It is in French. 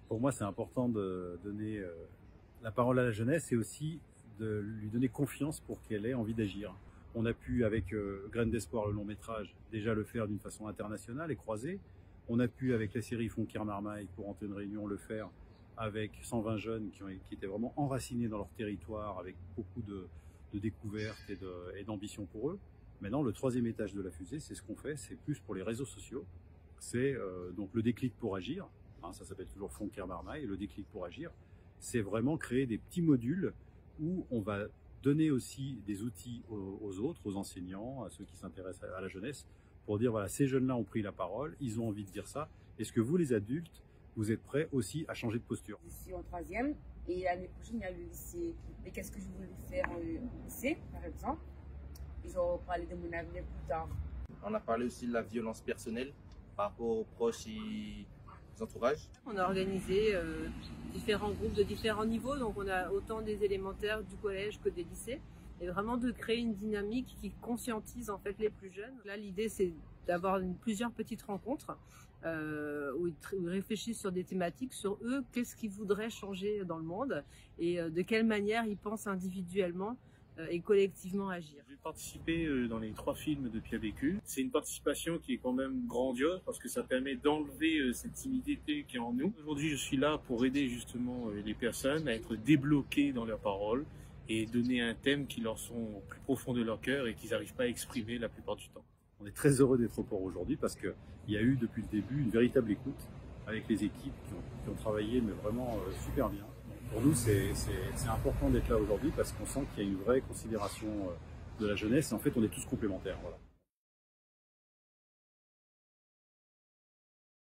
Pour moi, c'est important de donner la parole à la jeunesse et aussi de lui donner confiance pour qu'elle ait envie d'agir. On a pu, avec Graines d'Espoir, le long métrage, déjà le faire d'une façon internationale et croisée. On a pu, avec la série Fonquières-Marmaille, pour Antenne Réunion, le faire avec 120 jeunes qui étaient vraiment enracinés dans leur territoire, avec beaucoup de découvertes et d'ambition pour eux. Maintenant, le troisième étage de la fusée, c'est ce qu'on fait, c'est plus pour les réseaux sociaux. C'est donc le déclic pour agir. Ça s'appelle toujours Fonquières-Marmaille. Le déclic pour agir, c'est vraiment créer des petits modules où on va donner aussi des outils aux autres, aux enseignants, à ceux qui s'intéressent à la jeunesse, pour dire voilà, ces jeunes-là ont pris la parole, ils ont envie de dire ça. Est-ce que vous, les adultes, vous êtes prêts aussi à changer de posture? Je suis en troisième et l'année prochaine, il y a le lycée. Mais qu'est-ce que je voulais faire au lycée, par exemple? Et j'en parler de mon avenir plus tard. On a parlé aussi de la violence personnelle par rapport aux proches et aux entourages. On a organisé différents groupes de différents niveaux, donc on a autant des élémentaires, du collège que des lycées, et vraiment de créer une dynamique qui conscientise en fait les plus jeunes. Là, l'idée c'est d'avoir plusieurs petites rencontres où ils réfléchissent sur des thématiques, sur eux, qu'est-ce qu'ils voudraient changer dans le monde et de quelle manière ils pensent individuellement et collectivement agir. J'ai participé dans les 3 films de Pierre Bécu. C'est une participation qui est quand même grandiose parce que ça permet d'enlever cette timidité qui est en nous. Aujourd'hui, je suis là pour aider justement les personnes à être débloquées dans leurs paroles et donner un thème qui leur sont au plus profond de leur cœur et qu'ils n'arrivent pas à exprimer la plupart du temps. On est très heureux d'être au port aujourd'hui parce qu'il y a eu depuis le début une véritable écoute avec les équipes qui ont travaillé mais vraiment super bien. Pour nous, c'est important d'être là aujourd'hui parce qu'on sent qu'il y a une vraie considération de la jeunesse et en fait, on est tous complémentaires. Voilà.